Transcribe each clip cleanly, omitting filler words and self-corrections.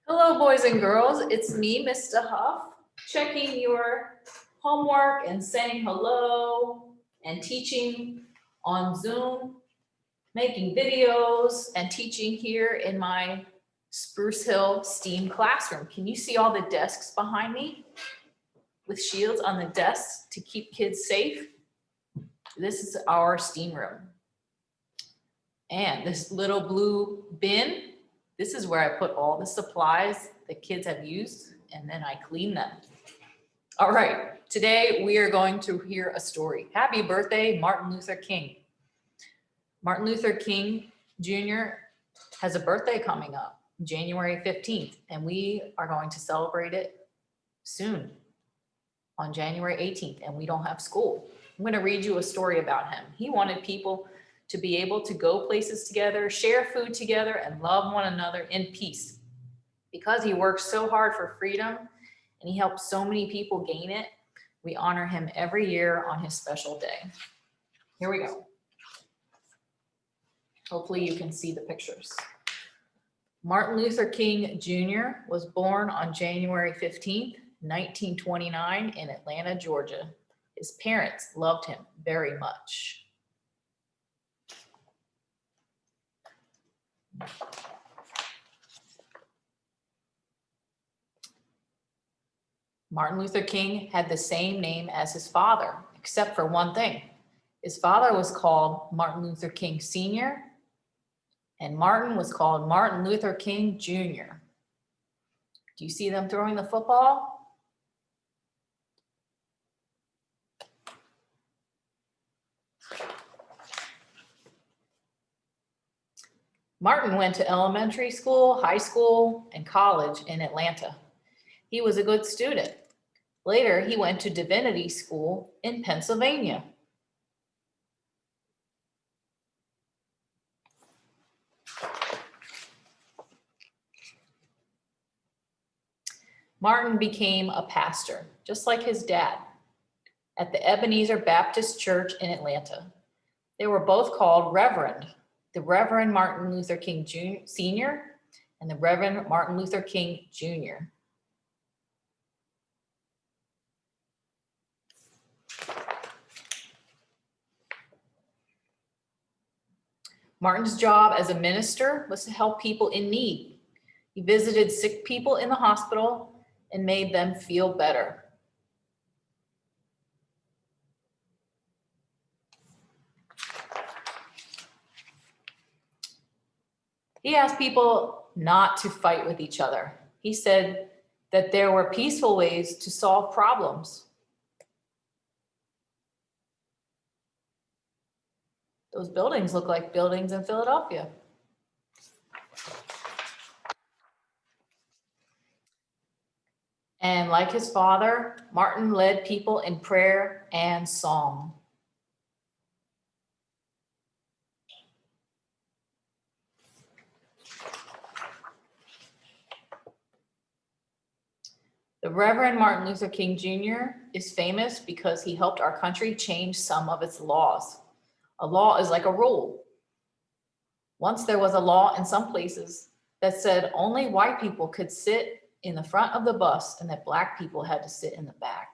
Hello, boys and girls. It's me, Mr. Huff, checking your homework and saying hello and teaching on Zoom, making videos and teaching here in my Spruce Hill STEAM classroom. Can you see all the desks behind me with shields on the desks to keep kids safe? This is our STEAM room. And this little blue bin, this is where I put all the supplies that kids have used, and then I clean them. All right, today we are going to hear a story. Happy birthday, Martin Luther King. Martin Luther King Jr. has a birthday coming up, January 15th, and we are going to celebrate it soon on January 18th, and we don't have school. I'm going to read you a story about him. He wanted people to be able to go places together, share food together, and love one another in peace. Because he worked so hard for freedom and he helped so many people gain it, we honor him every year on his special day. Here we go. Hopefully you can see the pictures. Martin Luther King Jr. was born on January 15th, 1929 in Atlanta, Georgia. His parents loved him very much. Martin Luther King had the same name as his father, except for one thing. His father was called Martin Luther King Sr., and Martin was called Martin Luther King Jr. Do you see them throwing the football? Martin went to elementary school, high school, and college in Atlanta. He was a good student. Later, he went to divinity school in Pennsylvania. Martin became a pastor, just like his dad, at the Ebenezer Baptist Church in Atlanta. They were both called Reverend. The Reverend Martin Luther King Sr. and the Reverend Martin Luther King Jr. Martin's job as a minister was to help people in need. He visited sick people in the hospital and made them feel better. He asked people not to fight with each other. He said that there were peaceful ways to solve problems. Those buildings look like buildings in Philadelphia. And like his father, Martin led people in prayer and song. The Reverend Martin Luther King Jr. is famous because he helped our country change some of its laws. A law is like a rule. Once there was a law in some places that said only white people could sit in the front of the bus and that black people had to sit in the back.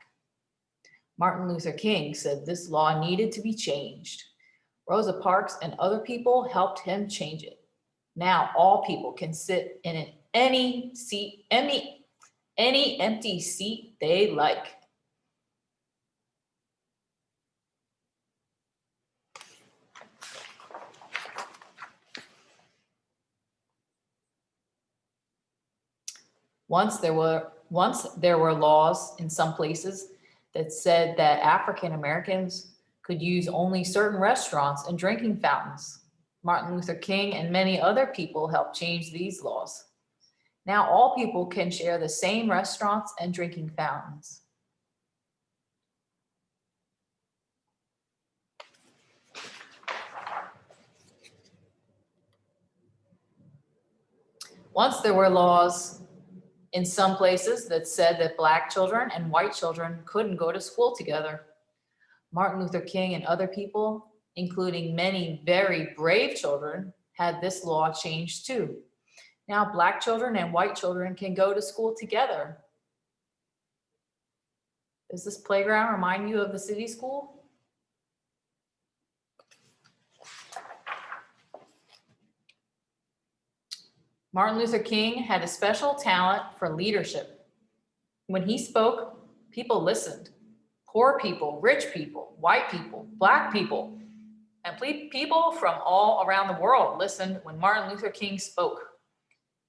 Martin Luther King said this law needed to be changed. Rosa Parks and other people helped him change it. Now all people can sit in any seat, any empty seat they like. Once there were laws in some places that said that African Americans could use only certain restaurants and drinking fountains. Martin Luther King and many other people helped change these laws. Now all people can share the same restaurants and drinking fountains. Once there were laws in some places that said that black children and white children couldn't go to school together. Martin Luther King and other people, including many very brave children, had this law changed too. Now Black children and white children can go to school together. Does this playground remind you of the city school? Martin Luther King had a special talent for leadership. When he spoke, people listened. Poor people, rich people, white people, Black people, and people from all around the world listened when Martin Luther King spoke.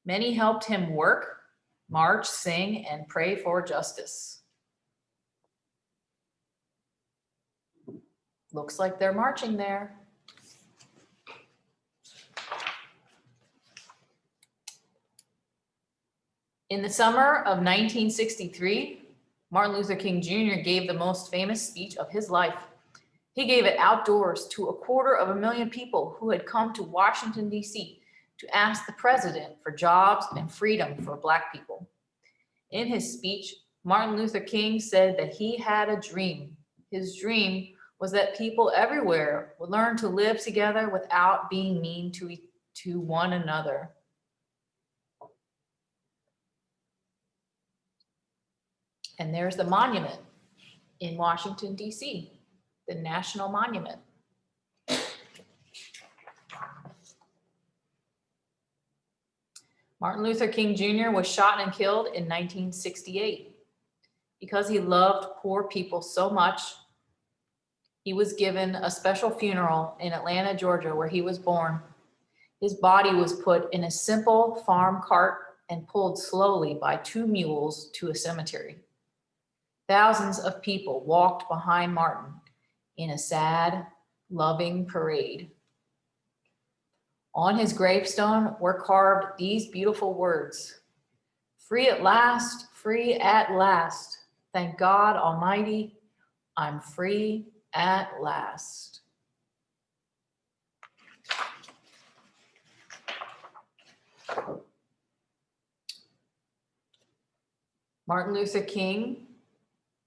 Many helped him work, march, sing, and pray for justice. Looks like they're marching there. In the summer of 1963, Martin Luther King Jr. gave the most famous speech of his life. He gave it outdoors to 250,000 people who had come to Washington, D.C. to ask the president for jobs and freedom for Black people. In his speech, Martin Luther King said that he had a dream. His dream was that people everywhere would learn to live together without being mean to one another. And there's the monument in Washington, D.C., the National Monument. Martin Luther King Jr. was shot and killed in 1968. Because he loved poor people so much, he was given a special funeral in Atlanta, Georgia, where he was born. His body was put in a simple farm cart and pulled slowly by 2 mules to a cemetery. Thousands of people walked behind Martin in a sad, loving parade. On his gravestone were carved these beautiful words: "Free at last, free at last. Thank God Almighty, I'm free at last." Martin Luther King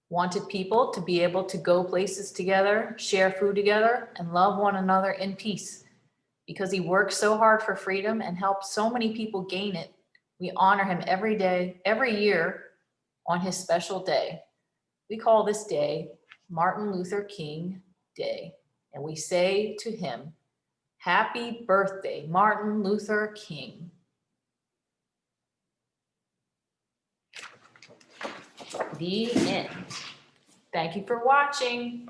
wanted people to be able to go places together, share food together, and love one another in peace. Because he worked so hard for freedom and helped so many people gain it, we honor him every day, every year on his special day. We call this day Martin Luther King Day, and we say to him, "Happy birthday, Martin Luther King." The end. Thank you for watching.